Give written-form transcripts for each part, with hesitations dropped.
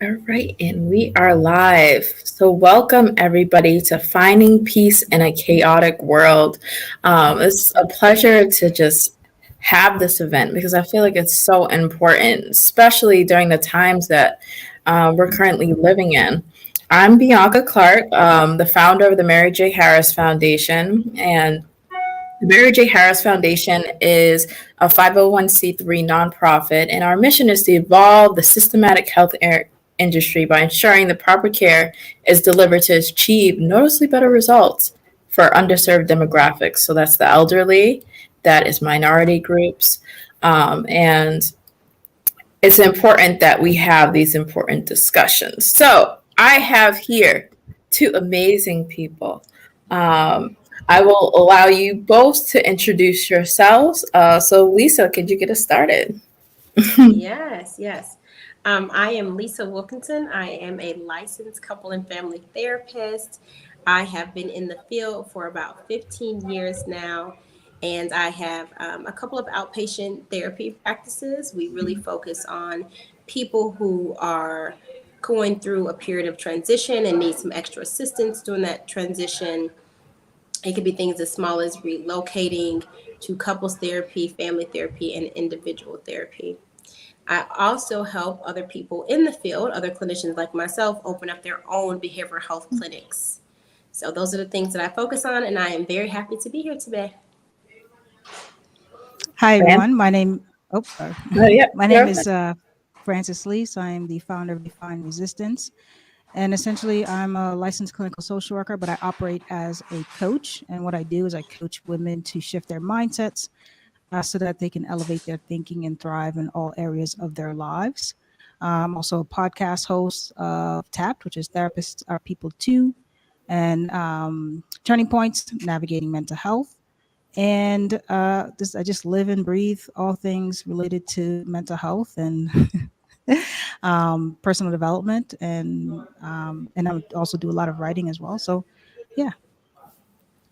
All right, and we are live. So, welcome everybody to Finding Peace in a Chaotic World. It's a pleasure to just have this event because I feel like it's so important, especially during the times that we're currently living in. I'm Bianca Clark, the founder of the Mary J. Harris Foundation, and the Mary J. Harris Foundation is a 501c3 nonprofit, and our mission is to evolve the systematic health industry by ensuring the proper care is delivered to achieve noticeably better results for underserved demographics. So that's the elderly, that is minority groups, and it's important that we have these important discussions. So I have here two amazing people. Um, I will allow you both to introduce yourselves. So, Lisa, could you get us started? Yes. I am Lisa Wilkinson. I am a licensed couple and family therapist. I have been in the field for about 15 years now, and I have a couple of outpatient therapy practices. We really focus on people who are going through a period of transition and need some extra assistance during that transition. It could be things as small as relocating to couples therapy, family therapy, and individual therapy. I also help other people in the field, other clinicians like myself, open up their own behavioral health clinics. So those are the things that I focus on, and I am very happy to be here today. Hi Fran? everyone. Sorry. Yeah, My name you're is Francis Lees. I am the founder of Define Resistance, and essentially, I'm a licensed clinical social worker, but I operate as a coach. And what I do is I coach women to shift their mindsets so that they can elevate their thinking and thrive in all areas of their lives. I'm also a podcast host of Tapped, which is Therapists Are People Too, and Turning Points, Navigating Mental Health. And I just live and breathe all things related to mental health and personal development, and I would also do a lot of writing as well. So, yeah.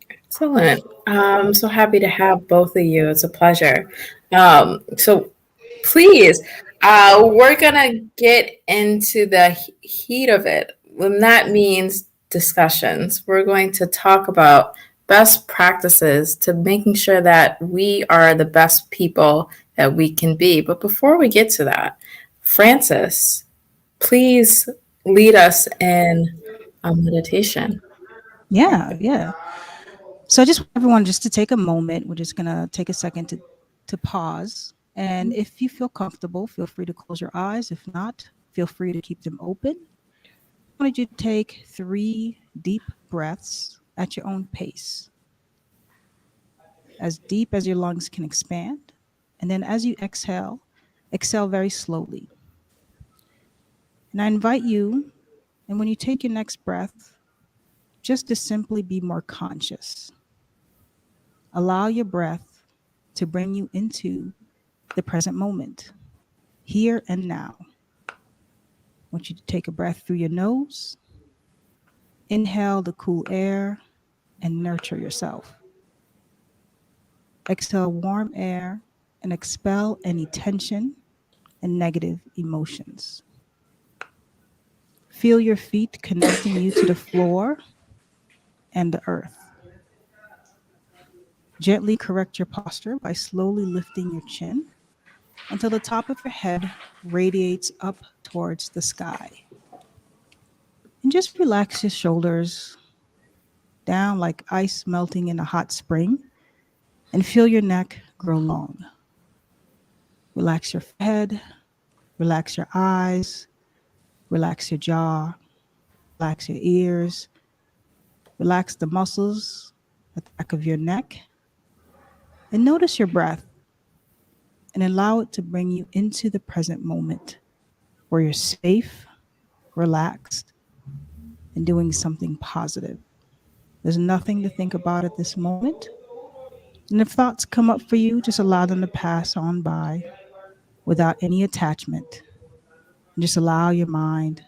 excellent. I'm so happy to have both of you. It's a pleasure. So, please, we're going to get into the heat of it. When that means discussions, we're going to talk about best practices to making sure that we are the best people that we can be. But before we get to that, Francis, please lead us in a meditation. Yeah. So I just want everyone just to take a moment. We're just gonna take a second to pause. And if you feel comfortable, feel free to close your eyes. If not, feel free to keep them open. I wanted you to take 3 deep breaths at your own pace, as deep as your lungs can expand. And then as you exhale, exhale very slowly. And I invite you, and when you take your next breath, just to simply be more conscious. Allow your breath to bring you into the present moment, here and now. I want you to take a breath through your nose, inhale the cool air, and nurture yourself. Exhale warm air and expel any tension and negative emotions. Feel your feet connecting you to the floor and the earth. Gently correct your posture by slowly lifting your chin until the top of your head radiates up towards the sky. And just relax your shoulders down like ice melting in a hot spring and feel your neck grow long. Relax your head, relax your eyes, relax your jaw, relax your ears, relax the muscles at the back of your neck, and notice your breath and allow it to bring you into the present moment where you're safe, relaxed, and doing something positive. There's nothing to think about at this moment. And if thoughts come up for you, just allow them to pass on by without any attachment. And just allow your mind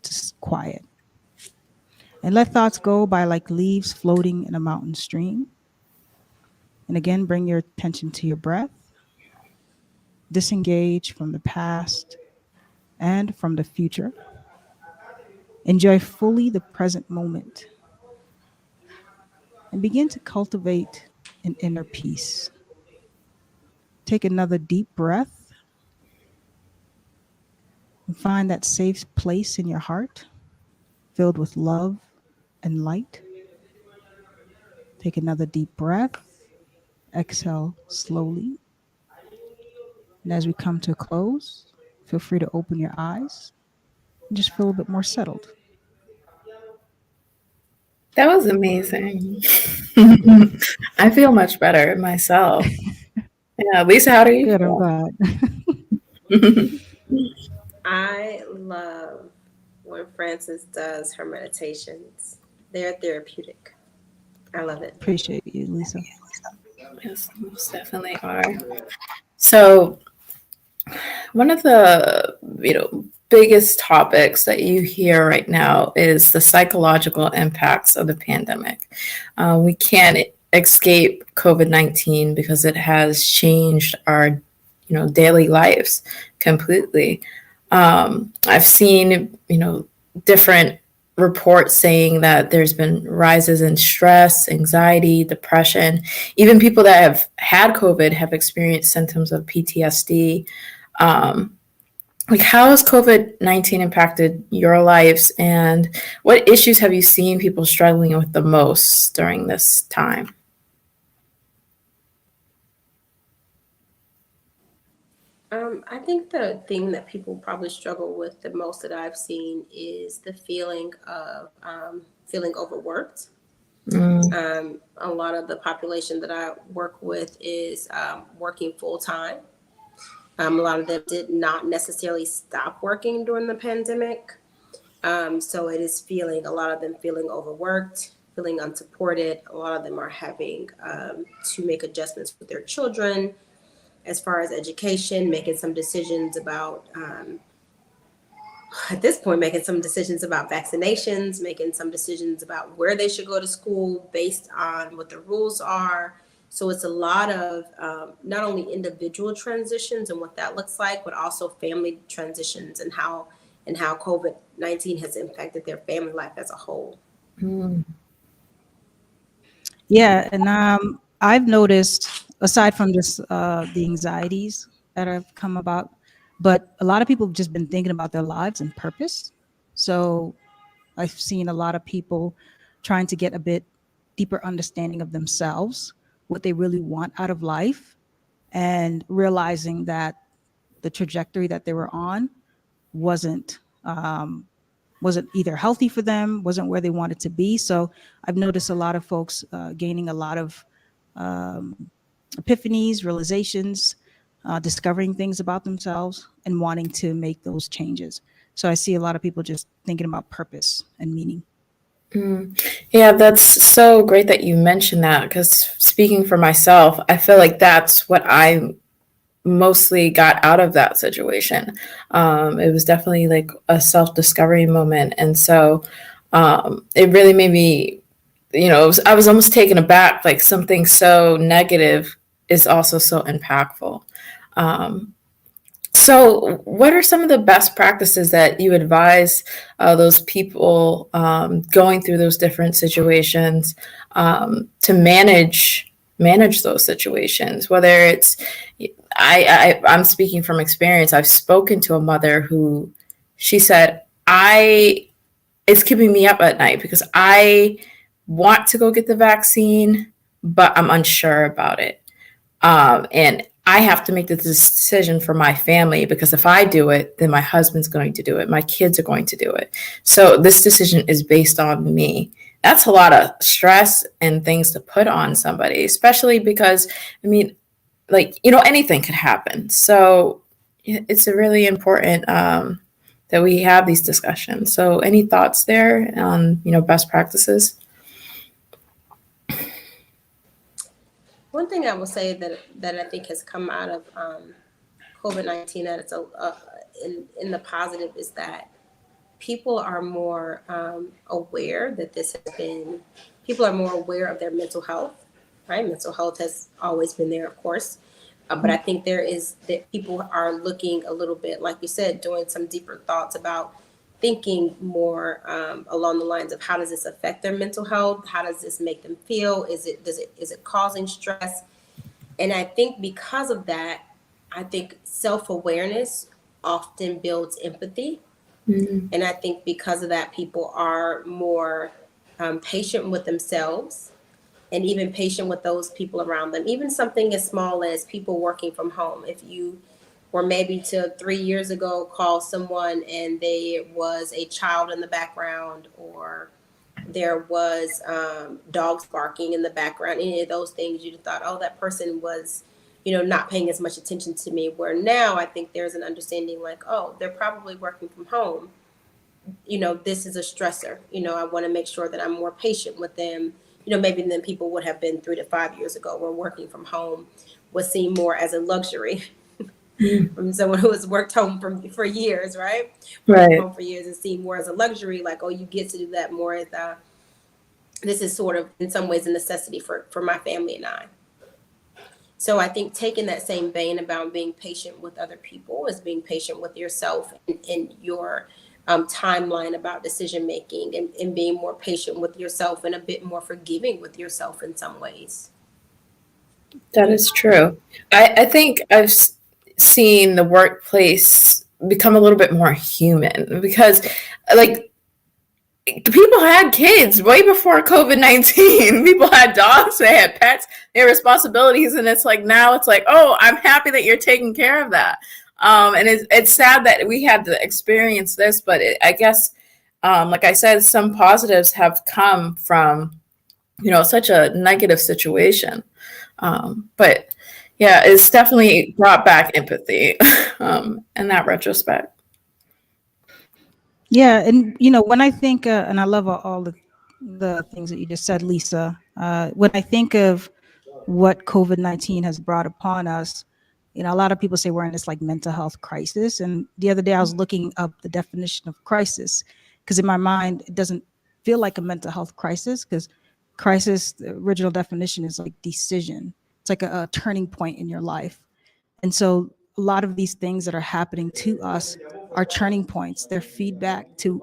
to quiet. And let thoughts go by like leaves floating in a mountain stream. And again, bring your attention to your breath. Disengage from the past and from the future. Enjoy fully the present moment and begin to cultivate an inner peace. Take another deep breath and find that safe place in your heart filled with love and light. Take another deep breath. Exhale slowly. And as we come to a close, feel free to open your eyes and just feel a bit more settled. That was amazing. I feel much better myself. Yeah, Lisa, how do you Good, I'm feel? glad. I love when Frances does her meditations. They're therapeutic. I love it. Appreciate you, Lisa. Yes, most definitely are. So, one of the biggest topics that you hear right now is the psychological impacts of the pandemic. We can't escape COVID-19 because it has changed our daily lives completely. I've seen different reports saying that there's been rises in stress, anxiety, depression. Even people that have had COVID have experienced symptoms of PTSD. um, like, how has COVID-19 impacted your lives, and what issues have you seen people struggling with the most during this time? I think the thing that people probably struggle with the most that I've seen is the feeling of feeling overworked. Mm, A lot of the population that I work with is working full time. A lot of them did not necessarily stop working during the pandemic. So it is feeling, a lot of them feeling overworked, feeling unsupported. A lot of them are having to make adjustments with their children as far as education, making some decisions about at this point, making some decisions about vaccinations, making some decisions about where they should go to school based on what the rules are. So it's a lot of not only individual transitions and what that looks like, but also family transitions and how COVID-19 has impacted their family life as a whole. mm, Yeah, and I've noticed, aside from just the anxieties that have come about, but a lot of people have just been thinking about their lives and purpose. So I've seen a lot of people trying to get a bit deeper understanding of themselves, what they really want out of life, and realizing that the trajectory that they were on wasn't wasn't either healthy for them, wasn't where they wanted to be. So I've noticed a lot of folks gaining a lot of epiphanies, realizations, discovering things about themselves, and wanting to make those changes. So I see a lot of people just thinking about purpose and meaning. mm. Yeah, that's so great that you mentioned that, because speaking for myself, I feel like that's what I mostly got out of that situation. It was definitely like a self discovery moment. And so it really made me, I was almost taken aback. Like, something so negative is also so impactful. Um, so, what are some of the best practices that you advise those people going through those different situations to manage those situations? Whether it's, I'm speaking from experience. I've spoken to a mother who, she said, I it's keeping me up at night because I want to go get the vaccine, but I'm unsure about it. And I have to make the decision for my family, because if I do it, then my husband's going to do it. My kids are going to do it. So this decision is based on me. That's a lot of stress and things to put on somebody, especially because, I mean, like, anything could happen. So it's a really important that we have these discussions. So any thoughts there on, best practices? One thing I will say that I think has come out of COVID-19 that it's in the positive is that people are more aware that this has been, people are more aware of their mental health, right? Mental health has always been there, of course. But I think there is that people are looking a little bit, like you said, doing some deeper thoughts about thinking more along the lines of how does this affect their mental health? How does this make them feel? Is it causing stress? And I think because of that, I think self-awareness often builds empathy. Mm, And I think because of that, people are more patient with themselves and even patient with those people around them. Even something as small as people working from home. If you were maybe to 3 years ago call someone and there was a child in the background, or there was dogs barking in the background, any of those things, you'd have thought, oh, that person was, not paying as much attention to me. Where now I think there's an understanding like, oh, they're probably working from home. This is a stressor. I want to make sure that I'm more patient with them, maybe than people would have been 3 to 5 years ago, where working from home was seen more as a luxury mm, from someone who has worked home for years, right? Worked from right. home for years is seen more as a luxury, like, oh, you get to do that more as this is sort of in some ways a necessity for my family and I. So I think taking that same vein about being patient with other people is being patient with yourself and your timeline about decision making, and being more patient with yourself and a bit more forgiving with yourself in some ways. That is true. I think seen the workplace become a little bit more human because, like, people had kids way before COVID-19. People had dogs, they had pets, they had responsibilities, and it's like now it's like, oh, I'm happy that you're taking care of that. And it's sad that we had to experience this, but I guess, like I said, some positives have come from such a negative situation. But yeah, it's definitely brought back empathy in that retrospect. Yeah, and when I think, and I love all the things that you just said, Lisa. When I think of what COVID-19 has brought upon us, a lot of people say we're in this like mental health crisis. And the other day I was looking up the definition of crisis because in my mind it doesn't feel like a mental health crisis because crisis, the original definition is like decision. It's like a turning point in your life. And so a lot of these things that are happening to us are turning points. They're feedback to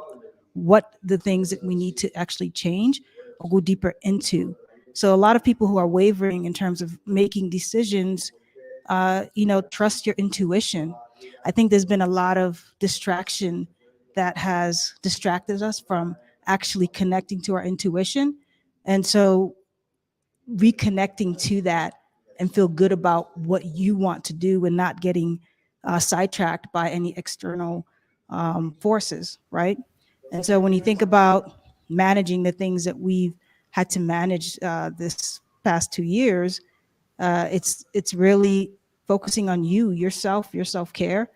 what the things that we need to actually change or go deeper into. So a lot of people who are wavering in terms of making decisions, trust your intuition. I think there's been a lot of distraction that has distracted us from actually connecting to our intuition. And so reconnecting to that and feel good about what you want to do and not getting sidetracked by any external forces, right? And so when you think about managing the things that we've had to manage this past 2 years, it's really focusing on you, yourself, your self care,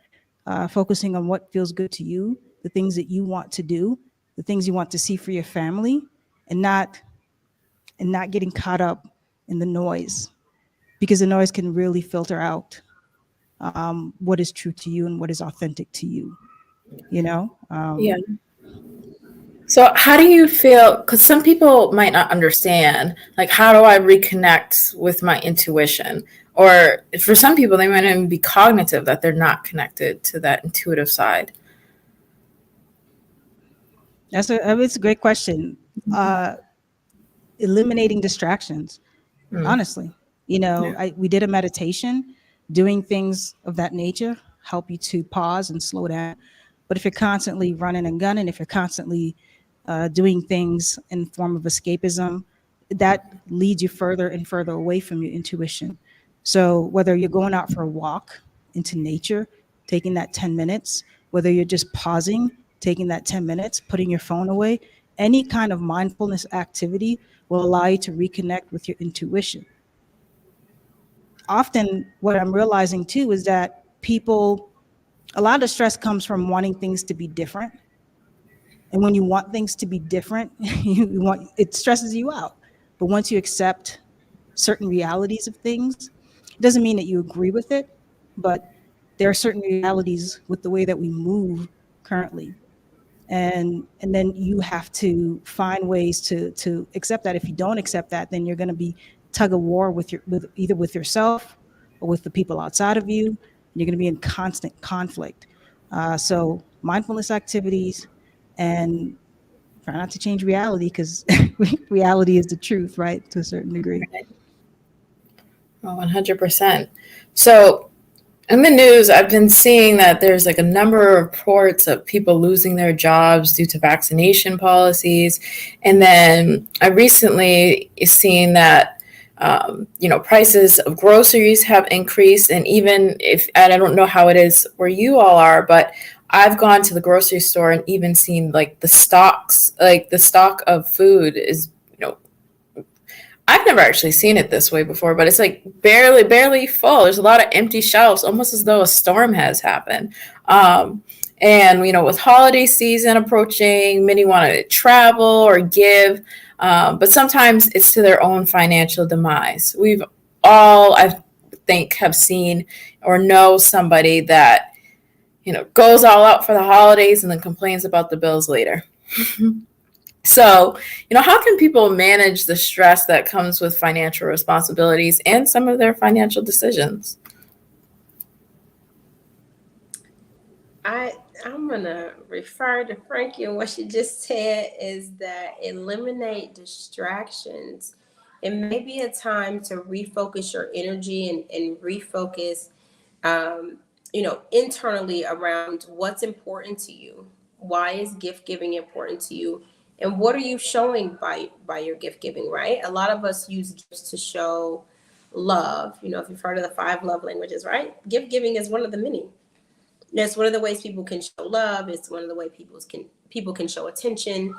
focusing on what feels good to you, the things that you want to do, the things you want to see for your family, and not getting caught up in the noise because the noise can really filter out what is true to you and what is authentic to you. You know, Yeah. So, how do you feel? Because some people might not understand, like, how do I reconnect with my intuition? Or for some people, they might even be cognitive that they're not connected to that intuitive side. it's a great question. Uh, Eliminating distractions. Mm, Honestly, yeah. we did a meditation. Doing things of that nature help you to pause and slow down. But if you're constantly running and gunning, if you're constantly doing things in form of escapism, that leads you further and further away from your intuition. So whether you're going out for a walk into nature, taking that 10 minutes, whether you're just pausing, taking that 10 minutes, putting your phone away, any kind of mindfulness activity will allow you to reconnect with your intuition. Often, what I'm realizing too is that a lot of the stress comes from wanting things to be different. And when you want things to be different, it stresses you out. But once you accept certain realities of things, it doesn't mean that you agree with it, but there are certain realities with the way that we move currently. And then you have to find ways to accept that. If you don't accept that, then you're going to be tug of war with either with yourself or with the people outside of you. You're going to be in constant conflict. So mindfulness activities, and try not to change reality because reality is the truth, right? To a certain degree. Oh, 100%. So in the news, I've been seeing that there's like a number of reports of people losing their jobs due to vaccination policies. And then I recently seen that, prices of groceries have increased. And even if, and I don't know how it is where you all are, but I've gone to the grocery store and even seen like the stock of food is, I've never actually seen it this way before, but it's like barely full. There's a lot of empty shelves, almost as though a storm has happened. And with holiday season approaching, many want to travel or give, but sometimes it's to their own financial demise. We've all, I think, have seen or know somebody that goes all out for the holidays and then complains about the bills later. So, how can people manage the stress that comes with financial responsibilities and some of their financial decisions? I I'm gonna refer to Frankie, and what she just said is that eliminate distractions. It may be a time to refocus your energy and refocus, internally around what's important to you. Why is gift giving important to you? And what are you showing by your gift giving, right? A lot of us use gifts to show love. If you've heard of the five love languages, right? Gift giving is one of the many. That's one of the ways people can show love. It's one of the ways people can show attention.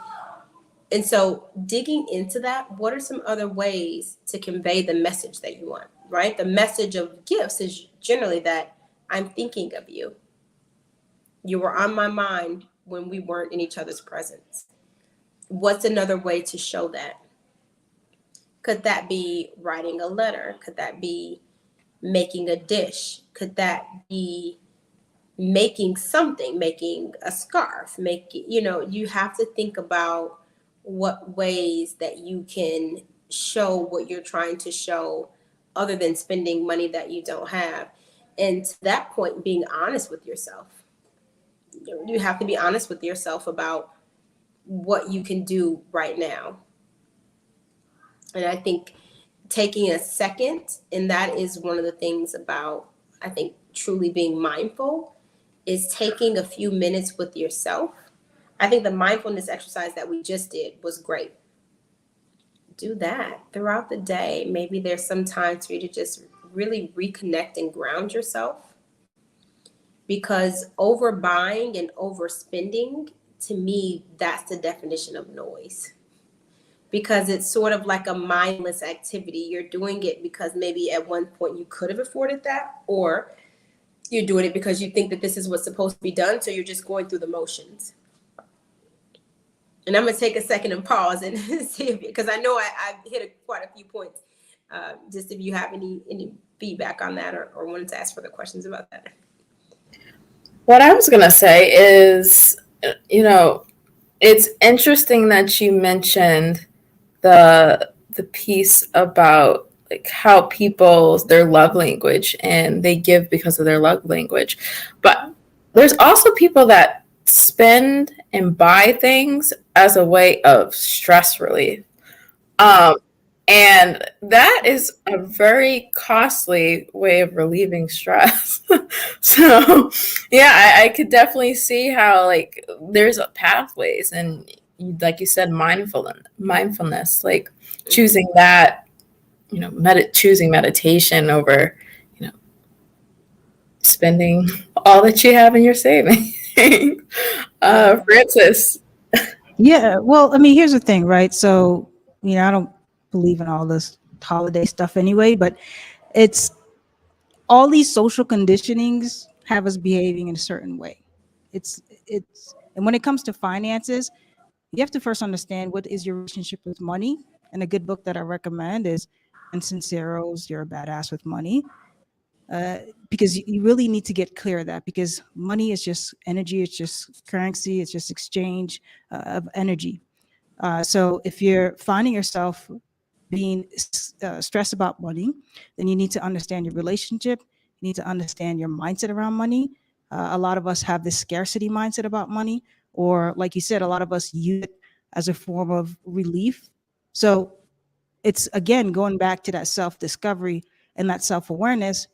And so digging into that, what are some other ways to convey the message that you want, right? The message of gifts is generally that I'm thinking of you. You were on my mind when we weren't in each other's presence. What's another way to show that? Could that be writing a letter? Could that be making a dish? Could that be making a scarf, you have to think about what ways that you can show what you're trying to show other than spending money that you don't have. And to that point, being honest with yourself. You have to be honest with yourself about what you can do right now. And I think taking a second, and that is one of the things about, I think, truly being mindful, is taking a few minutes with yourself. I think the mindfulness exercise that we just did was great. Do that throughout the day. Maybe there's some time for you to just really reconnect and ground yourself, because overbuying and overspending, to me, that's the definition of noise. Because it's sort of like a mindless activity. You're doing it because maybe at one point you could have afforded that, or you're doing it because you think that this is what's supposed to be done. So you're just going through the motions. And I'm going to take a second and pause and see if, because I know I hit quite a few points. Just if you have any feedback on that, or wanted to ask further questions about that. What I was going to say is, it's interesting that you mentioned the piece about like how people their love language and they give because of their love language, but there's also people that spend and buy things as a way of stress relief. um, and that is a very costly way of relieving stress. So yeah, I could definitely see how like there's pathways, and like you said, mindfulness, like choosing that, choosing meditation over, you know, spending all that you have in your savings. Francis. Yeah. Well, I mean, here's the thing, right? So, I don't believe in all this holiday stuff anyway, but it's all these social conditionings have us behaving in a certain way. And when it comes to finances, you have to first understand what is your relationship with money. And a good book that I recommend is And Sincero's You're a Badass with Money. Because you really need to get clear of that, because money is just energy, it's just currency, it's just exchange of energy. So if you're finding yourself being stressed about money, then you need to understand your relationship. You need to understand your mindset around money. A lot of us have this scarcity mindset about money. or like you said, a lot of us use it as a form of relief. So it's again going back to that self discovery and that self awareness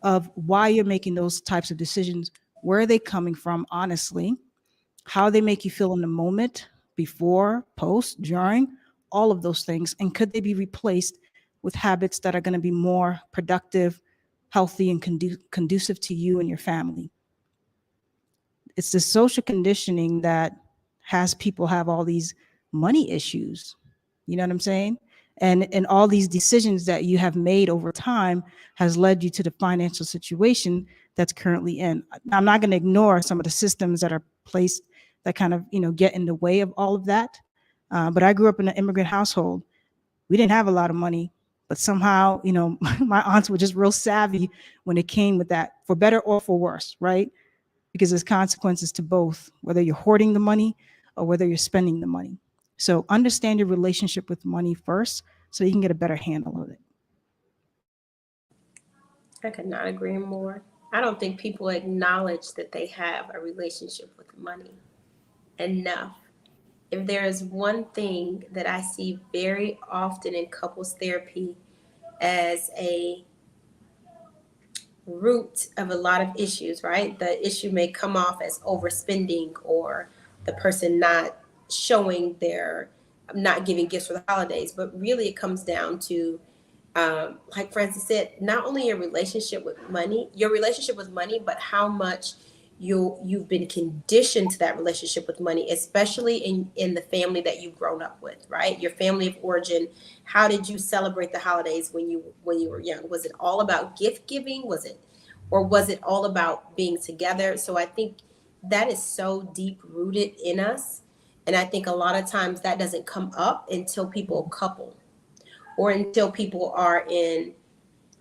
of why you're making those types of decisions. Where are they coming from, honestly? How they make you feel in the moment, before, post, during, all of those things. And could they be replaced with habits that are going to be more productive, healthy, and conducive to you and your family? It's the social conditioning that has people have all these money issues. You know what I'm saying? And all these decisions that you have made over time has led you to the financial situation that's currently in. Now, I'm not going to ignore some of the systems that are placed that kind of get in the way of all of that. But I grew up in an immigrant household. We didn't have a lot of money, but somehow my aunts were just real savvy when it came with that, for better or for worse, right? Because there's consequences to both, whether you're hoarding the money or whether you're spending the money. So understand your relationship with money first so you can get a better handle of it. I could not agree more. I don't think people acknowledge that they have a relationship with money enough. If there is one thing that I see very often in couples therapy as a root of a lot of issues, right? The issue may come off as overspending or the person not showing their, not giving gifts for the holidays, but really it comes down to like Francis said, not only your relationship with money, but how much you've been conditioned to that relationship with money, especially in the family that you've grown up with, right? Your family of origin. How did you celebrate the holidays when you were young? Was it all about gift giving? Was it all about being together? So I think that is so deep rooted in us. And I think a lot of times that doesn't come up until people couple or until people are in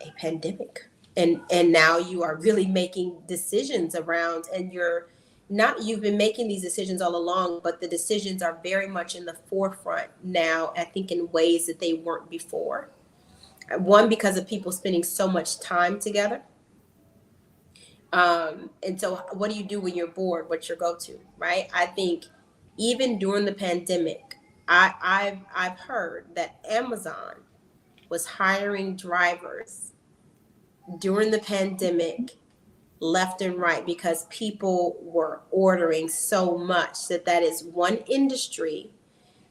a pandemic and now you are really making decisions around and you've been making these decisions all along, but the decisions are very much in the forefront now, I think, in ways that they weren't before. One, because of people spending so much time together. And so what do you do when you're bored? What's your go-to, right? I think even during the pandemic, I've heard that Amazon was hiring drivers during the pandemic left and right because people were ordering so much that is one industry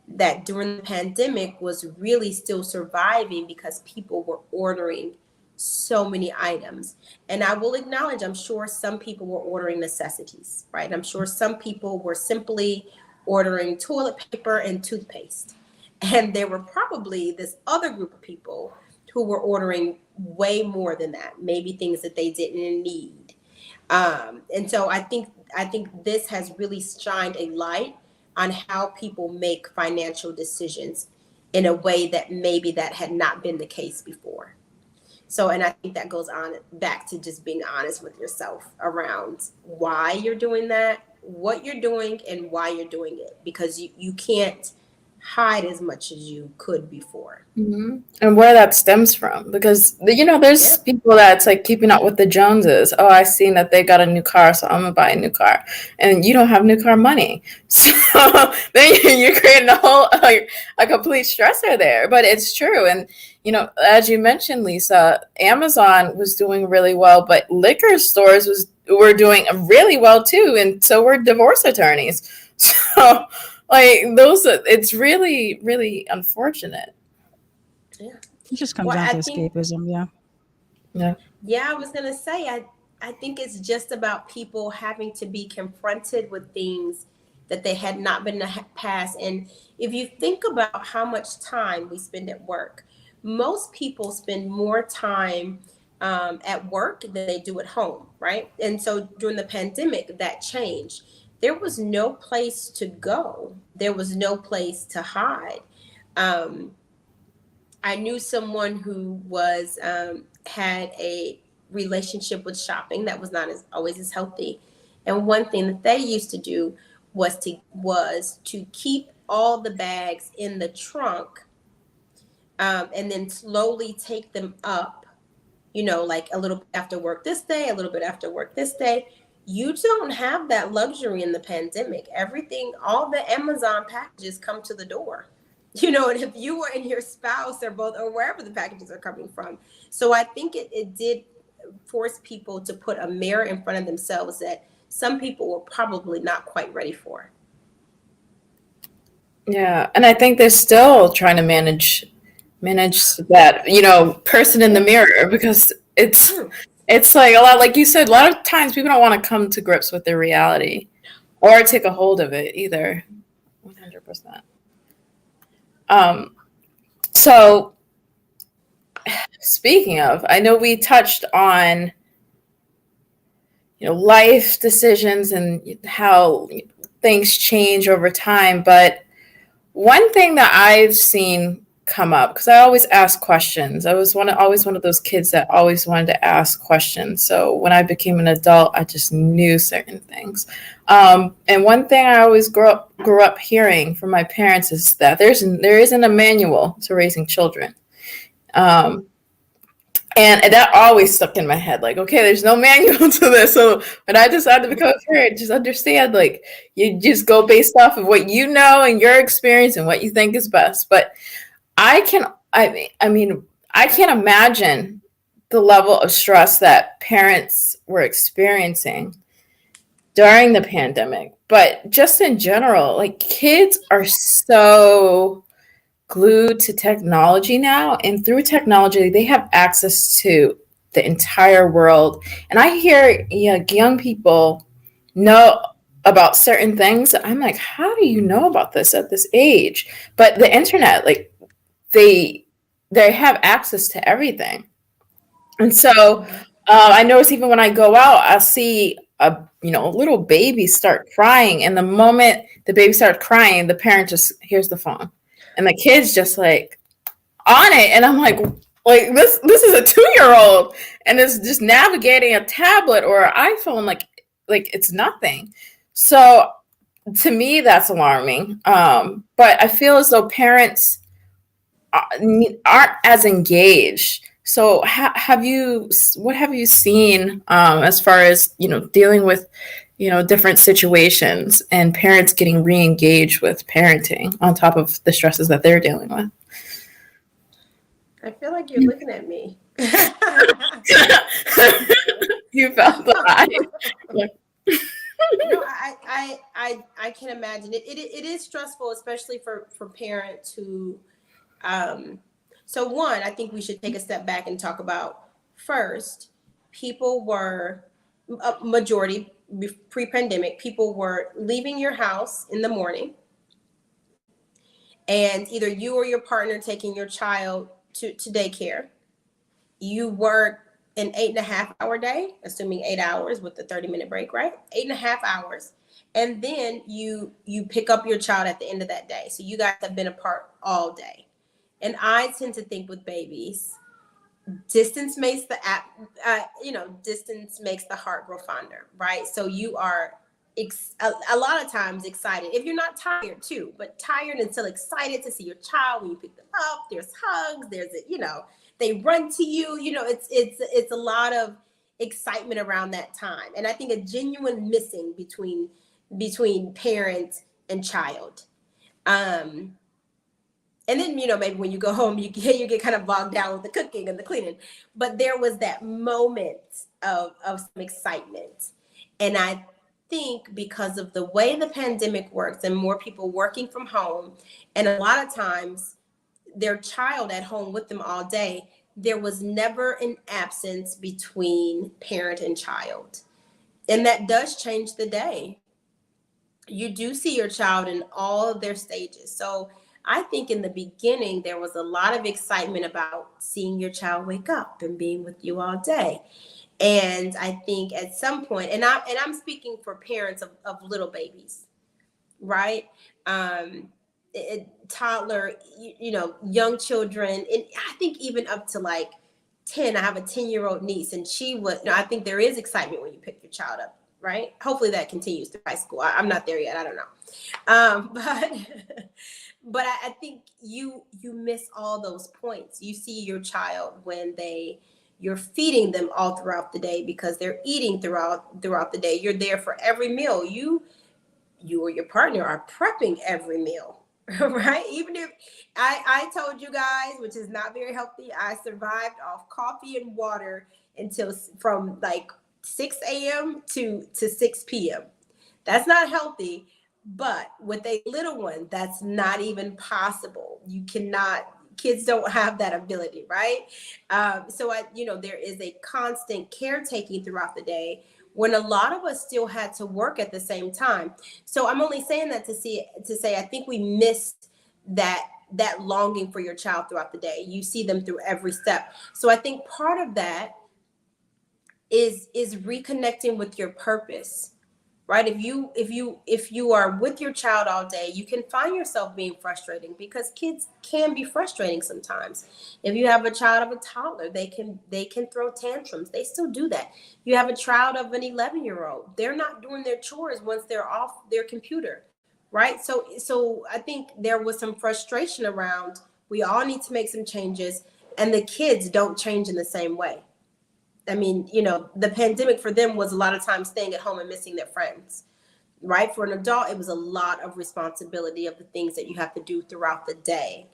that during the pandemic was really still surviving because people were ordering so many items. And I will acknowledge, I'm sure some people were ordering necessities, right? I'm sure some people were simply ordering toilet paper and toothpaste. And there were probably this other group of people who were ordering way more than that, maybe things that they didn't need. And so I think this has really shined a light on how people make financial decisions in a way that maybe that had not been the case before. So, and I think that goes on back to just being honest with yourself around why you're doing that, what you're doing, and why you're doing it, because you can't hide as much as you could before. hmm And where that stems from, because Yeah. there's people that's like keeping up with the Joneses. Oh, I seen that they got a new car, so I'm gonna buy a new car, and you don't have new car money, so then you're creating a whole like a complete stressor there. But it's true, and as you mentioned, Lisa, Amazon was doing really well, but liquor stores were doing really well too, and so were divorce attorneys. So like those, it's really really unfortunate. Yeah. It just comes Well, down I to think escapism, yeah. Yeah. Yeah, I was gonna say, I think it's just about people having to be confronted with things that they had not been past. And if you think about how much time we spend at work, most people spend more time at work than they do at home, right? And so during the pandemic, that changed. There was no place to go. There was no place to hide. Um, I knew someone who was had a relationship with shopping that was not as always as healthy, and one thing that they used to do was to keep all the bags in the trunk, and then slowly take them up. Like a little bit after work this day, a little bit after work this day. You don't have that luxury in the pandemic. Everything, all the Amazon packages come to the door. And if you and your spouse are both, or wherever the packages are coming from. So I think it did force people to put a mirror in front of themselves that some people were probably not quite ready for. Yeah, and I think they're still trying to manage that, person in the mirror, because it's like a lot, like you said, a lot of times people don't want to come to grips with their reality or take a hold of it either. 100%. So speaking of, I know we touched on, life decisions and how things change over time, but one thing that I've seen come up, because I always ask questions. I was always one of those kids that always wanted to ask questions. So when I became an adult, I just knew certain things. And one thing I always grew up hearing from my parents is that there isn't a manual to raising children. And that always stuck in my head, like, okay, there's no manual to this. So when I decided to become a parent, just understand, like, you just go based off of what you know and your experience and what you think is best. But I mean, I can't imagine the level of stress that parents were experiencing during the pandemic. But just in general, like, kids are so glued to technology now, and through technology they have access to the entire world. And I hear young people know about certain things that I'm like, how do you know about this at this age? But the internet, like, they have access to everything. And so I notice even when I go out, I'll see a little baby start crying, and the moment the baby starts crying, the parent just here's the phone, and the kid's just like on it, and I'm like this is a 2-year-old, and it's just navigating a tablet or an iPhone like it's nothing. So to me, that's alarming. But I feel as though parents aren't as engaged. So what have you seen as far as dealing with different situations and parents getting re-engaged with parenting on top of the stresses that they're dealing with? I feel like you're looking at me. You felt the vibe. No, I can imagine it. It is stressful, especially for parents who. So one, I think we should take a step back and talk about first. People were a majority pre-pandemic. People were leaving your house in the morning, and either you or your partner taking your child to daycare. You work an 8.5 hour day, assuming 8 hours with the 30-minute break, right? 8.5 hours. And then you pick up your child at the end of that day. So you guys have been apart all day. And I tend to think with babies, distance makes distance makes the heart grow fonder, right? So you are a lot of times excited, if you're not tired too, but tired and still excited to see your child when you pick them up. There's hugs, they run to you, it's a lot of excitement around that time. And I think a genuine missing between parent and child. And then, maybe when you go home, you get kind of bogged down with the cooking and the cleaning. But there was that moment of some excitement. And I think because of the way the pandemic works and more people working from home, and a lot of times their child at home with them all day, there was never an absence between parent and child. And that does change the day. You do see your child in all of their stages. So I think in the beginning, there was a lot of excitement about seeing your child wake up and being with you all day. And I think at some point, and I'm speaking for parents of little babies, right? Toddler, young children, and I think even up to like 10. I have a 10-year-old niece, and I think there is excitement when you pick your child up, right? Hopefully that continues through high school. I'm not there yet. I don't know. But I think you miss all those points. You see your child when they, you're feeding them all throughout the day because they're eating throughout the day. You're there for every meal. You or your partner are prepping every meal. Right? Even if I told you guys, which is not very healthy, I survived off coffee and water until from like 6 a.m. to 6 p.m. That's not healthy, but with a little one, that's not even possible. You cannot, kids don't have that ability, right? There is a constant caretaking throughout the day when a lot of us still had to work at the same time. So I'm only saying that to say I think we missed that longing for your child throughout the day. You see them through every step. So I think part of that is reconnecting with your purpose, right? If you are with your child all day, you can find yourself being frustrating because kids can be frustrating sometimes. If you have a child of a toddler, they can throw tantrums. They still do that. You have a child of an 11-year-old, they're not doing their chores once they're off their computer, right? So I think there was some frustration around, we all need to make some changes, and the kids don't change in the same way. I mean, the pandemic for them was a lot of times staying at home and missing their friends, right? For an adult, it was a lot of responsibility of the things that you have to do throughout the day.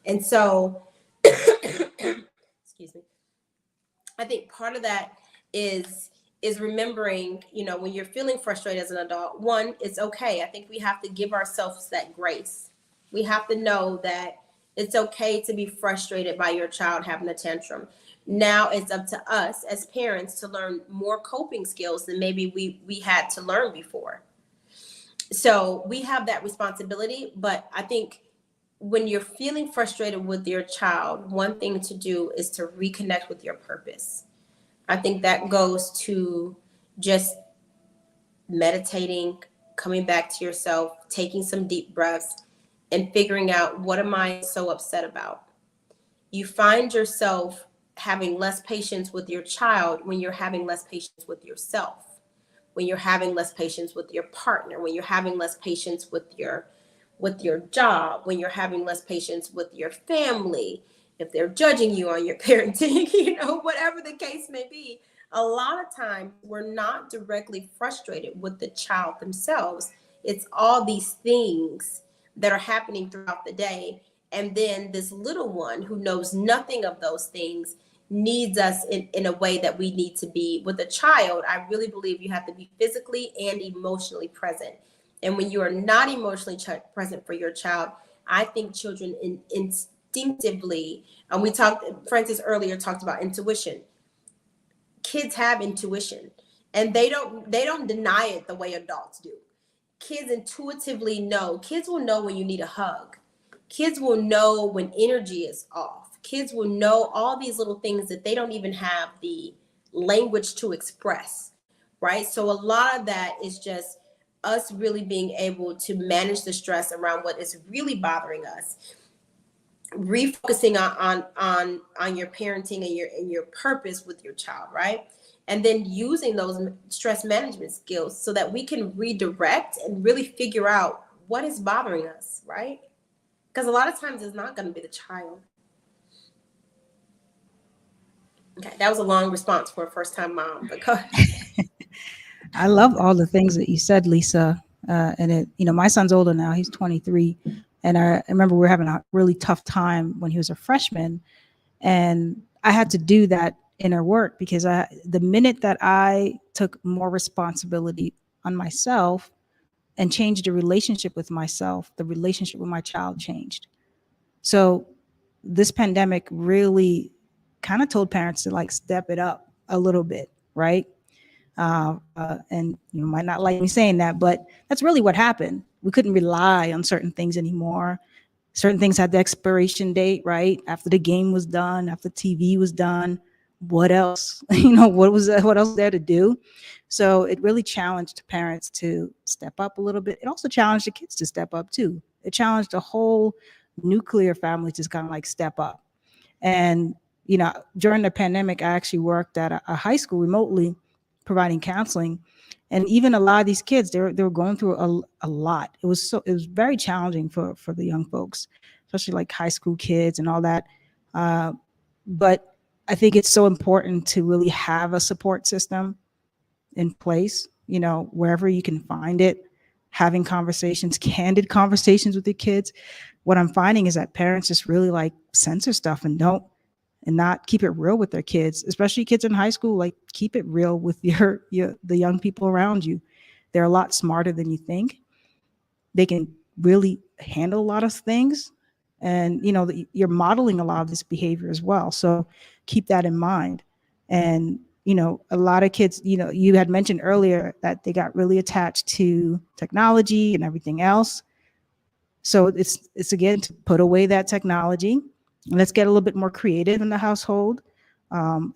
And so, excuse me, I think part of that is remembering, when you're feeling frustrated as an adult, one, it's okay. I think we have to give ourselves that grace. We have to know that it's okay to be frustrated by your child having a tantrum. Now it's up to us as parents to learn more coping skills than maybe we had to learn before. So we have that responsibility, but I think when you're feeling frustrated with your child, one thing to do is to reconnect with your purpose. I think that goes to just meditating, coming back to yourself, taking some deep breaths, and figuring out, what am I so upset about? You find yourself having less patience with your child when you're having less patience with yourself, when you're having less patience with your partner, when you're having less patience with your job, when you're having less patience with your family, if they're judging you on your parenting, whatever the case may be. A lot of times we're not directly frustrated with the child themselves. It's all these things that are happening throughout the day. And then this little one who knows nothing of those things needs us in a way that we need to be. With a child, I really believe you have to be physically and emotionally present. And when you are not emotionally present for your child, I think children instinctively, and Francis earlier talked about intuition. Kids have intuition, and they don't deny it the way adults do. Kids intuitively know. Kids will know when you need a hug. Kids will know when energy is off. Kids will know all these little things that they don't even have the language to express, right? So a lot of that is just us really being able to manage the stress around what is really bothering us, refocusing on your parenting and your purpose with your child, right? And then using those stress management skills so that we can redirect and really figure out what is bothering us, right? Because a lot of times it's not going to be the child. Okay, that was a long response for a first-time mom, but go ahead. I love all the things that you said, Lisa. My son's older now; he's 23, and I remember we were having a really tough time when he was a freshman, and I had to do that inner work because the minute that I took more responsibility on myself and changed the relationship with myself, the relationship with my child changed. So this pandemic really kind of told parents to like step it up a little bit, right? And you might not like me saying that, but that's really what happened. We couldn't rely on certain things anymore. Certain things had the expiration date, right? After the game was done, after TV was done, what else? What else was there to do? So it really challenged parents to step up a little bit. It also challenged the kids to step up too. It challenged the whole nuclear family to kind of like step up. And, during the pandemic, I actually worked at a high school remotely providing counseling. And even a lot of these kids, they were going through a lot. It was very challenging for the young folks, especially like high school kids and all that. But I think it's so important to really have a support system in place, wherever you can find it, having conversations, candid conversations with your kids. What I'm finding is that parents just really like censor stuff and don't and not keep it real with their kids, especially kids in high school. Like, keep it real with your the young people around you. They're a lot smarter than you think. They can really handle a lot of things, and you're modeling a lot of this behavior as well, so keep that in mind. And a lot of kids, you had mentioned earlier that they got really attached to technology and everything else. So it's again to put away that technology, and let's get a little bit more creative in the household.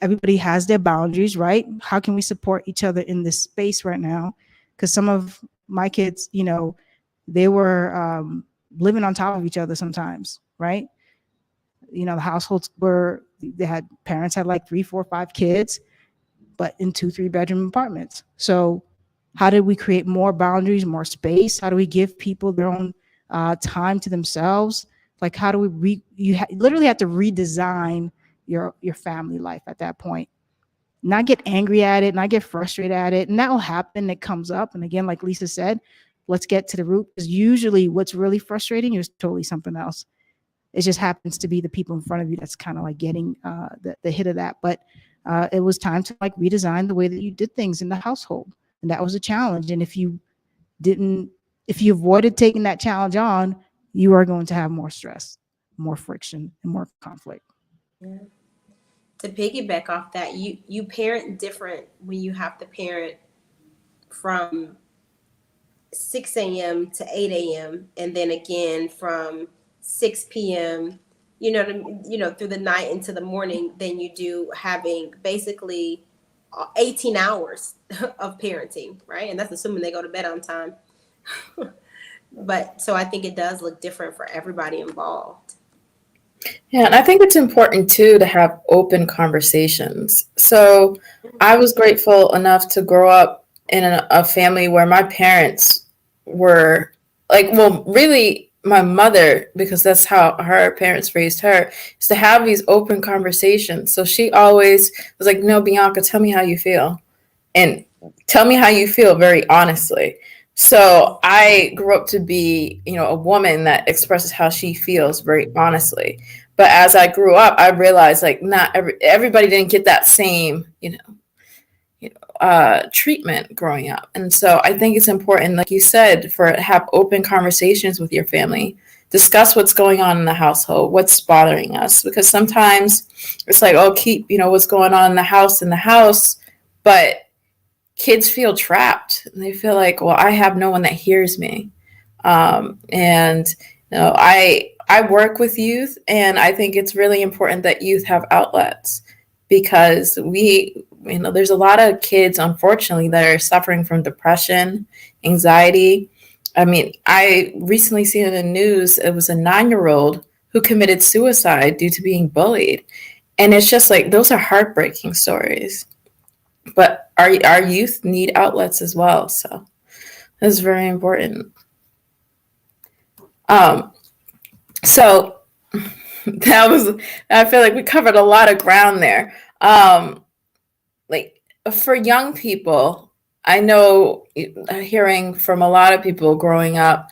Everybody has their boundaries, right? How can we support each other in this space right now? Because some of my kids, they were living on top of each other sometimes, right? The households were, they had parents had like 3, 4, 5 kids, but in 2, 3 bedroom apartments. So how do we create more boundaries, more space? How do we give people their own time to themselves? Like, how do we literally have to redesign your family life at that point, not get angry at it, not get frustrated at it. And that will happen. It comes up. And again, like Lisa said, let's get to the root, because usually what's really frustrating is totally something else. It just happens to be the people in front of you that's kind of like getting the hit of that. But it was time to like redesign the way that you did things in the household. And that was a challenge. And didn't, if you avoided taking that challenge on, you are going to have more stress, more friction, and more conflict. Yeah. To piggyback off that, you parent different when you have to parent from 6 a.m. to 8 a.m. and then again from 6 p.m. Through the night into the morning, than you do having basically 18 hours of parenting, right? And that's assuming they go to bed on time. But so I think it does look different for everybody involved. Yeah, and I think it's important too to have open conversations. So I was grateful enough to grow up in a family where my parents were like, well, really my mother, because that's how her parents raised her, is to have these open conversations. So she always was like, no, Bianca, tell me how you feel. And tell me how you feel very honestly. So I grew up to be, a woman that expresses how she feels very honestly. But as I grew up, I realized like not everybody didn't get that same, treatment growing up. And so I think it's important, like you said, for have open conversations with your family. Discuss what's going on in the household, what's bothering us, because sometimes it's like, oh, keep, what's going on in the house, but kids feel trapped. They feel like, well, I have no one that hears me. And I work with youth, and I think it's really important that youth have outlets, because there's a lot of kids, unfortunately, that are suffering from depression, anxiety. I mean, I recently seen in the news, it was a 9-year-old who committed suicide due to being bullied. And it's just like, those are heartbreaking stories. But our youth need outlets as well. So that's very important. So that was, I feel like we covered a lot of ground there. Like for young people, I know, hearing from a lot of people growing up,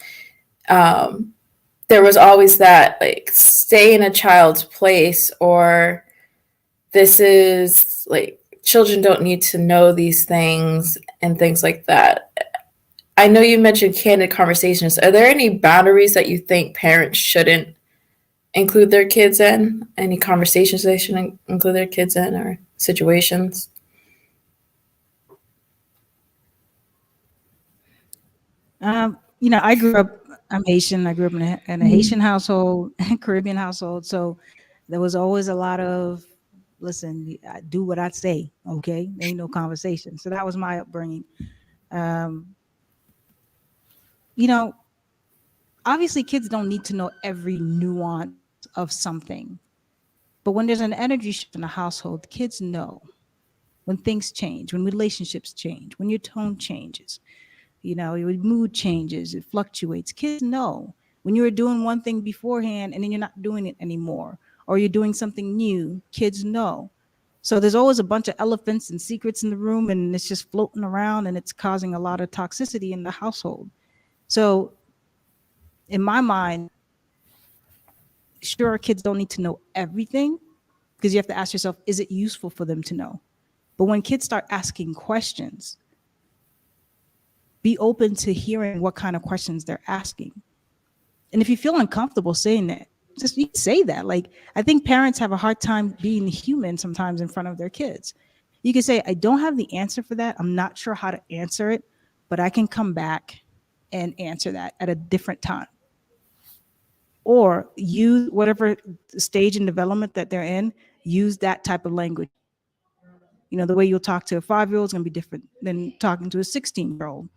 there was always that like stay in a child's place, or this is like children don't need to know these things and things like that. I know you mentioned candid conversations. Are there any boundaries that you think parents shouldn't include their kids in? Any conversations they should include their kids in, or situations? I grew up. I'm Haitian. I grew up in a Haitian household, Caribbean household. So there was always a lot of, listen, I do what I say. Okay, there ain't no conversation. So that was my upbringing. Um, you know, Obviously, kids don't need to know every nuance of something. But when there's an energy shift in a household, kids know when things change, when relationships change, when your tone changes. Your mood changes, it fluctuates. Kids know when you were doing one thing beforehand and then you're not doing it anymore, or you're doing something new. Kids know. So there's always a bunch of elephants and secrets in the room, and it's just floating around, and it's causing a lot of toxicity in the household. So in my mind, sure, kids don't need to know everything, because you have to ask yourself, is it useful for them to know? But when kids start asking questions, be open to hearing what kind of questions they're asking. And if you feel uncomfortable saying that, just you say that. Like, I think parents have a hard time being human sometimes in front of their kids. You can say, I don't have the answer for that. I'm not sure how to answer it, but I can come back and answer that at a different time. Or use whatever stage in development that they're in, use that type of language. You know, the way you'll talk to a 5-year-old is going to be different than talking to a 16-year-old.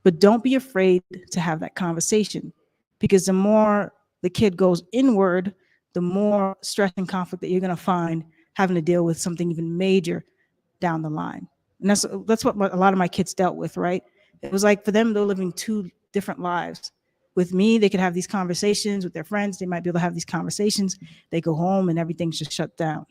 But don't be afraid to have that conversation, because the more the kid goes inward, the more stress and conflict that you're going to find having to deal with something even major down the line. And that's what a lot of my kids dealt with, right? It was like for them, they're living two different lives. With me, they could have these conversations with their friends. They might be able to have these conversations. They go home and everything's just shut down.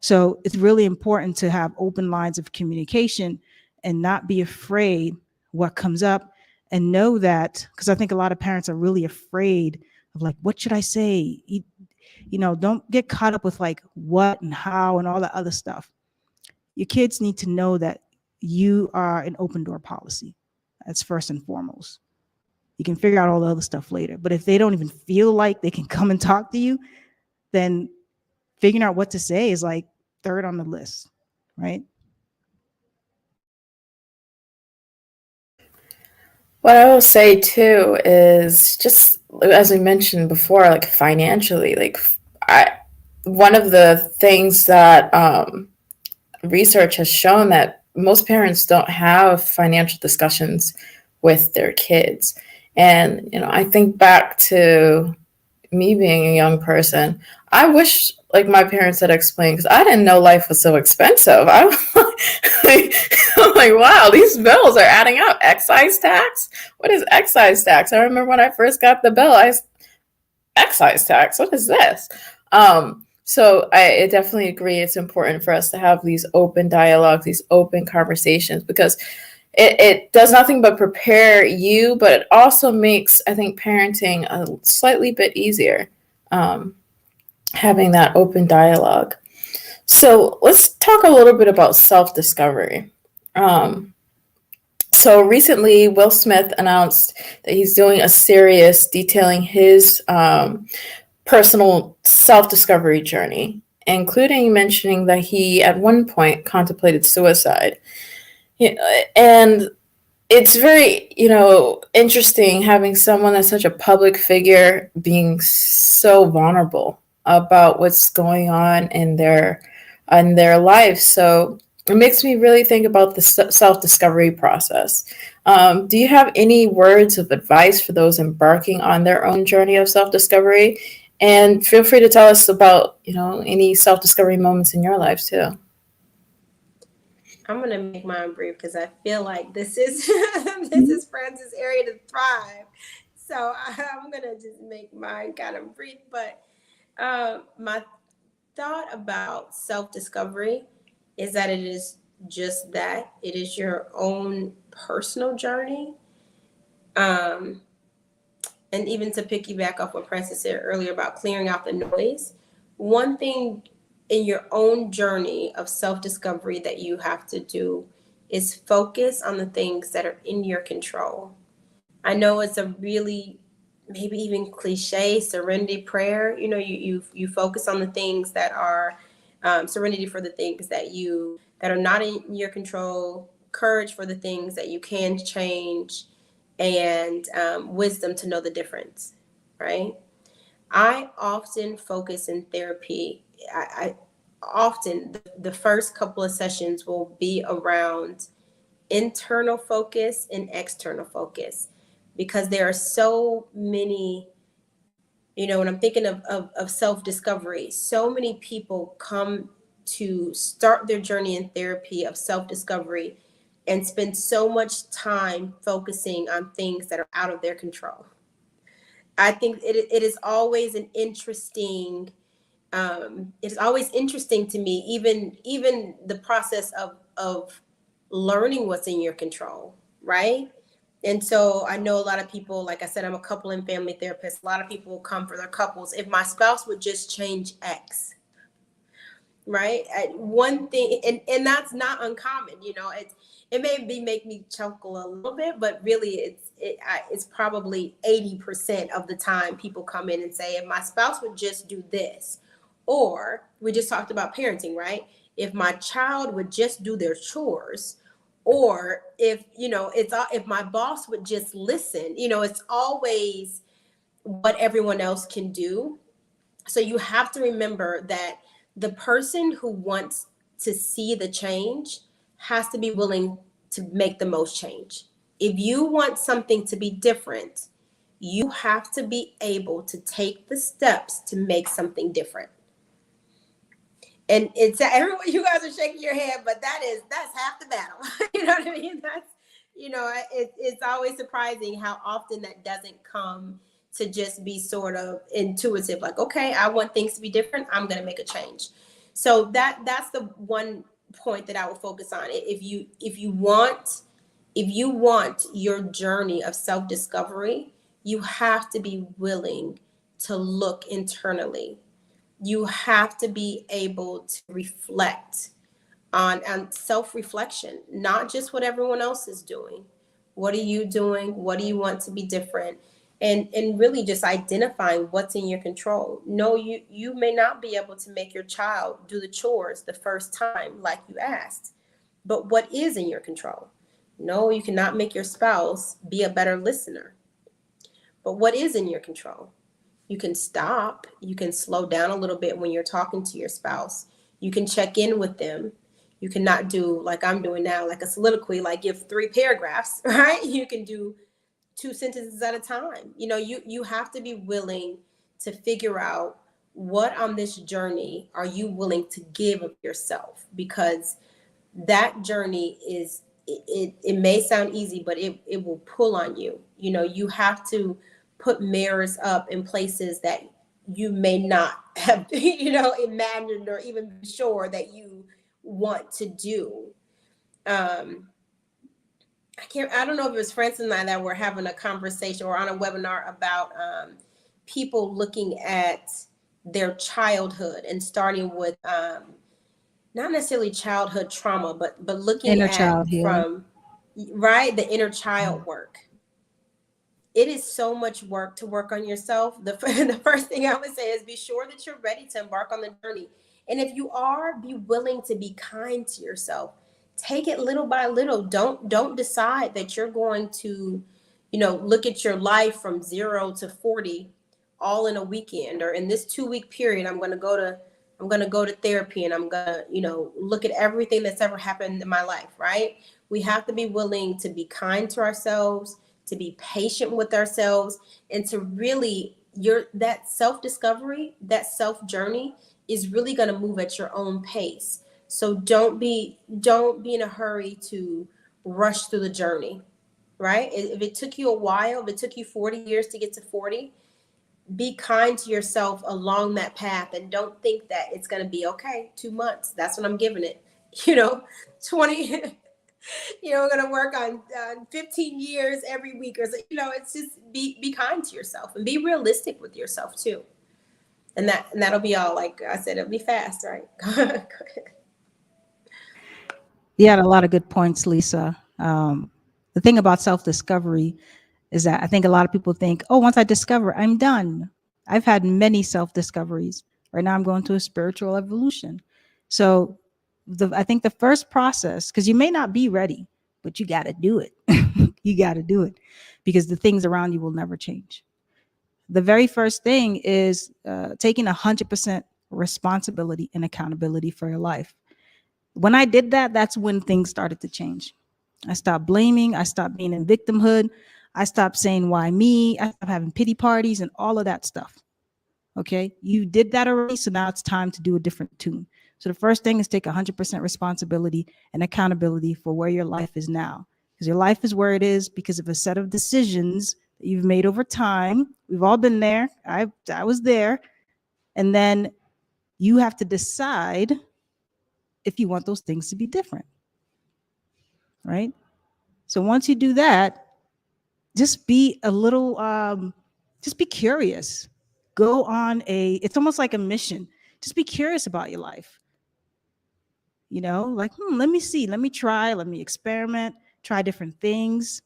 So it's really important to have open lines of communication and not be afraid what comes up, and know that, because I think a lot of parents are really afraid of, like, what should I say? Don't get caught up with like what and how and all that other stuff. Your kids need to know that you are an open door policy. That's first and foremost. You can figure out all the other stuff later. But if they don't even feel like they can come and talk to you, then figuring out what to say is like third on the list, right? What I will say too is just as we mentioned before, like financially, like I, one of the things that research has shown that most parents don't have financial discussions with their kids. And, I think back to me being a young person, I wish like my parents had explained, because I didn't know life was so expensive. I'm like, wow, these bills are adding up. Excise tax? What is excise tax? I remember when I first got the bill, excise tax. What is this? So I definitely agree. It's important for us to have these open dialogues, these open conversations, because it does nothing but prepare you, but it also makes, I think, parenting a slightly bit easier, having that open dialogue. So let's talk a little bit about self-discovery. So recently, Will Smith announced that he's doing a series detailing his personal self-discovery journey, including mentioning that he at one point contemplated suicide. And it's very, interesting having someone that's such a public figure being so vulnerable about what's going on in their life. So it makes me really think about the self-discovery process. Do you have any words of advice for those embarking on their own journey of self-discovery? And feel free to tell us about, any self-discovery moments in your life too. I'm gonna make mine brief because I feel like this is this is Francis' area to thrive. So I'm gonna just make mine kind of brief. But my thought about self-discovery is that it is just that. It is your own personal journey. Um, and even to piggyback off what Francis said earlier about clearing out the noise, one thing in your own journey of self-discovery that you have to do is focus on the things that are in your control. I know it's a really maybe even cliche serenity prayer. You focus on the things that are serenity for the things that are not in your control, courage for the things that you can change, and wisdom to know the difference. Right. I often focus in therapy. I often the first couple of sessions will be around internal focus and external focus, because there are so many, when I'm thinking of self-discovery, so many people come to start their journey in therapy of self-discovery and spend so much time focusing on things that are out of their control. I think it is always an interesting It's always interesting to me, even the process of learning what's in your control, right? And so I know a lot of people, like I said, I'm a couple and family therapist. A lot of people come for their couples. If my spouse would just change X, right? One thing, and that's not uncommon. It may be make me chuckle a little bit, but really it's probably 80% of the time people come in and say, if my spouse would just do this, or we just talked about parenting, right? If my child would just do their chores, or if my boss would just listen. It's always what everyone else can do. So you have to remember that the person who wants to see the change has to be willing to make the most change. If you want something to be different, you have to be able to take the steps to make something different. And it's everyone, you guys are shaking your head, but that's half the battle. You know what I mean? It's always surprising how often that doesn't come to just be sort of intuitive, like, okay, I want things to be different, I'm going to make a change. So that's the one point that I would focus on. If you want your journey of self-discovery, you have to be willing to look internally. You have to be able to reflect on self-reflection, not just what everyone else is doing. What are you doing? What do you want to be different? And really just identifying what's in your control. No, you may not be able to make your child do the chores the first time like you asked, but what is in your control? No, you cannot make your spouse be a better listener, but what is in your control? You can stop, you can slow down a little bit when you're talking to your spouse. You can check in with them. You cannot do like I'm doing now, like a soliloquy, like give 3 paragraphs, right? You can do 2 sentences at a time. You have to be willing to figure out what on this journey are you willing to give of yourself, because that journey it may sound easy, but it will pull on you. You have to put mirrors up in places that you may not have imagined or even been sure that you want to do. I don't know if it was Francis and I that were having a conversation or on a webinar about people looking at their childhood and starting with not necessarily childhood trauma, but looking Inner at child healing. from right the inner child work. It is so much work to work on yourself. The first thing I would say is be sure that you're ready to embark on the journey. And if you are, be willing to be kind to yourself. Take it little by little. Don't decide that you're going to, look at your life from 0 to 40 all in a weekend, or in this 2-week period. I'm going to go to therapy, and I'm going to, look at everything that's ever happened in my life, right? We have to be willing to be kind to ourselves, to be patient with ourselves, and to really that self-discovery, that self-journey is really going to move at your own pace. So don't be in a hurry to rush through the journey, right? If it took you a while, if it took you 40 years to get to 40, be kind to yourself along that path, and don't think that it's going to be okay 2 months. That's what I'm giving it. 20 we're going to work on 15 years every week, or it's just be kind to yourself and be realistic with yourself too. And that'll be all. Like I said, it'll be fast, right? Go ahead. You had a lot of good points, Lisa. The thing about self-discovery is that I think a lot of people think, oh, once I discover, I'm done. I've had many self-discoveries. Right now I'm going through a spiritual evolution. So I think the first process, because you may not be ready, but you got to do it. You got to do it, because the things around you will never change. The very first thing is taking 100% responsibility and accountability for your life. When I did that, that's when things started to change. I stopped blaming. I stopped being in victimhood. I stopped saying, why me? I stopped having pity parties and all of that stuff. Okay. You did that already. So now it's time to do a different tune. So the first thing is take 100% responsibility and accountability for where your life is now. Because your life is where it is because of a set of decisions that you've made over time. We've all been there. I was there. And then You have to decide if you want those things to be different, right? So once you do that, just be a little, just be curious. Go on it's almost like a mission. Just be curious about your life. Like, let me see, let me try, let me experiment, try different things.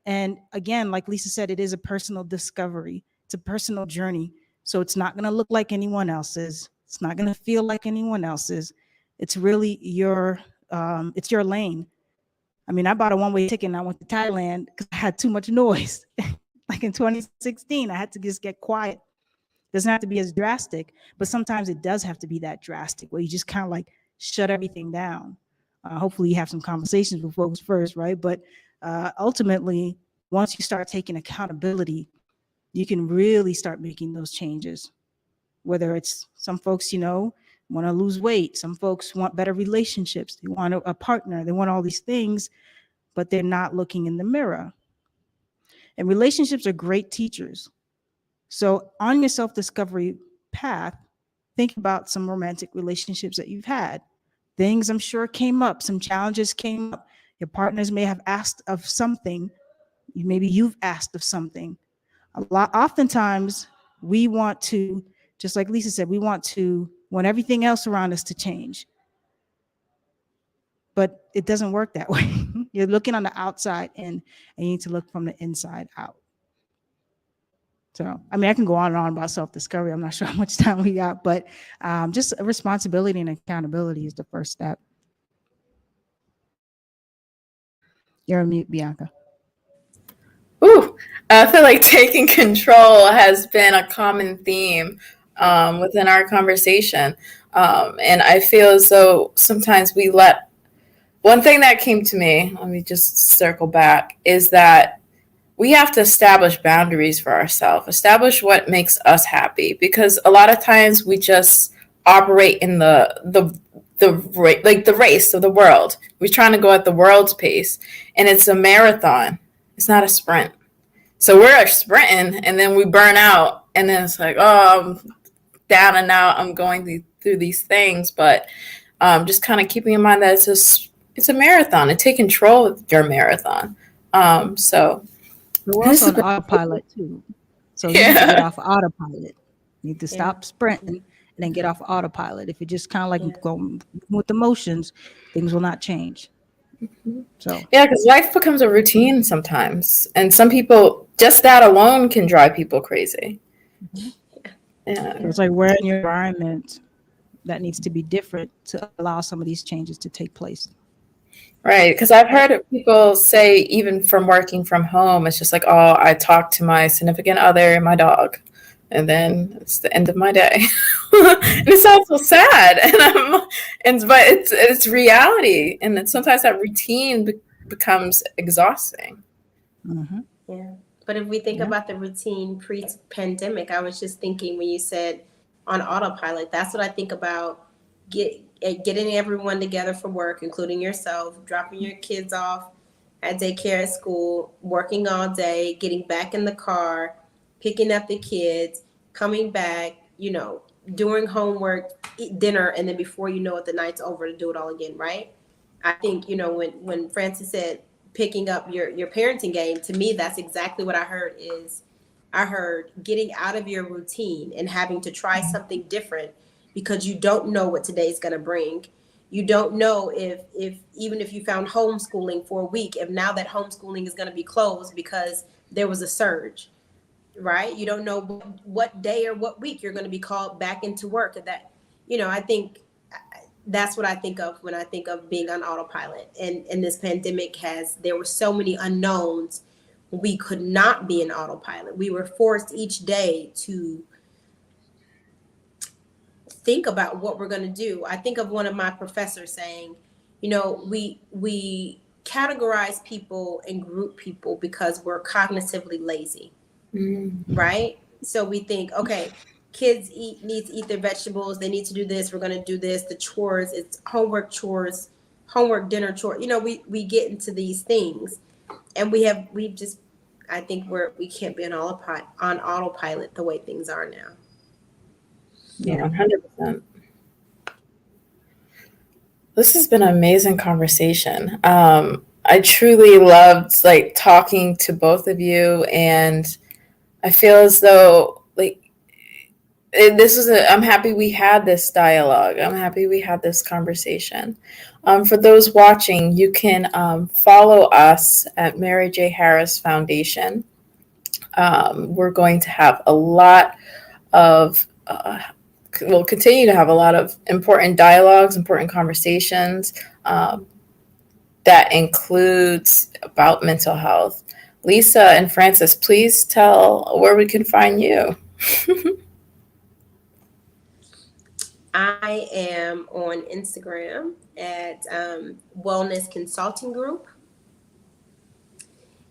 And again, like Lisa said, it is a personal discovery. It's a personal journey. So it's not going to look like anyone else's. It's not going to feel like anyone else's. It's really it's your lane. I mean, I bought a one-way ticket and I went to Thailand because I had too much noise. Like in 2016, I had to just get quiet. It doesn't have to be as drastic, but sometimes it does have to be that drastic where you just kind of like shut everything down. Hopefully you have some conversations with folks first, right? But ultimately, once you start taking accountability, you can really start making those changes. Whether it's some folks, want to lose weight. Some folks want better relationships. They want a partner. They want all these things, but they're not looking in the mirror. And relationships are great teachers. So on your self-discovery path, think about some romantic relationships that you've had. Things I'm sure came up, some challenges came up. Your partners may have asked of something. Maybe you've asked of something. Oftentimes, we want to, just like Lisa said, we want everything else around us to change. But it doesn't work that way. You're looking on the outside in, and you need to look from the inside out. So, I mean, I can go on and on about self-discovery. I'm not sure how much time we got, but just responsibility and accountability is the first step. You're on mute, Bianca. Ooh, I feel like taking control has been a common theme within our conversation. And I feel as though sometimes one thing that came to me, let me just circle back, is that we have to establish boundaries for ourselves, establish what makes us happy, because a lot of times we just operate in the race of the world. We're trying to go at the world's pace, and it's a marathon. It's not a sprint. So we're sprinting, and then we burn out, and then it's like, oh, I'm down and out. I'm going through these things, but just kind of keeping in mind that it's a marathon, and take control of your marathon. So. We're also on autopilot too. So you need to get off autopilot. You need to stop sprinting and then get off autopilot. If you're just kind of like going with the motions, things will not change. So because life becomes a routine sometimes, and some people, just that alone can drive people crazy. It's like we're in your environment that needs to be different to allow some of these changes to take place. Right, because I've heard people say, even from working from home, it's just like, oh, I talk to my significant other and my dog, and then it's the end of my day. And it sounds so sad, but it's reality, and then sometimes that routine becomes exhausting. Mm-hmm. Yeah, but if we think about the routine pre-pandemic, I was just thinking when you said on autopilot, that's what I think about. Getting everyone together for work, including yourself, dropping your kids off at daycare, at school, working all day, getting back in the car, picking up the kids, coming back, doing homework, eat dinner, and then before you know it, the night's over to do it all again, right? I think, when Francis said picking up your parenting game, to me, that's exactly what I heard I heard getting out of your routine and having to try something different, because you don't know what today's going to bring. You don't know if even if you found homeschooling for a week, if now that homeschooling is going to be closed because there was a surge, right? You don't know what day or what week you're going to be called back into work. I think that's what I think of when I think of being on autopilot. And this pandemic there were so many unknowns. We could not be in autopilot. We were forced each day to think about what we're going to do. I think of one of my professors saying, we categorize people and group people because we're cognitively lazy, right? So we think, okay, kids need to eat their vegetables. They need to do this. We're going to do this. The chores, it's homework chores, homework, dinner chores. We get into these things, and I think we can't be on autopilot the way things are now. Yeah, 100%. This has been an amazing conversation. I truly loved like talking to both of you, and I feel as though like this is a. I'm happy we had this dialogue. I'm happy we had this conversation. For those watching, you can follow us at Mary J. Harris Foundation. We're going to have a lot of we'll continue to have a lot of important dialogues, important conversations that includes about mental health. Lisa and Francis, please tell where we can find you. I am on Instagram at Wellness Consulting Group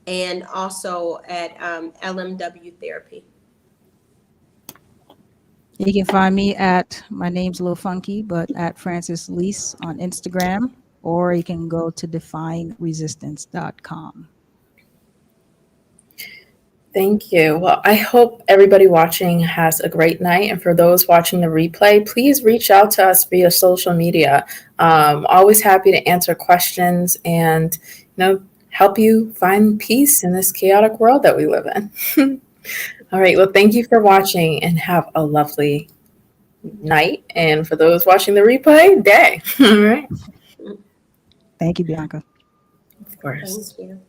and also at LMW Therapy. You can find me at, my name's a little funky, but at Francis Lease on Instagram, or you can go to defineresistance.com. Thank you. Well, I hope everybody watching has a great night. And for those watching the replay, please reach out to us via social media. Always happy to answer questions and, help you find peace in this chaotic world that we live in. All right. Well, thank you for watching and have a lovely night. And for those watching the replay, day. All right. Thank you, Bianca. Of course. Thank you.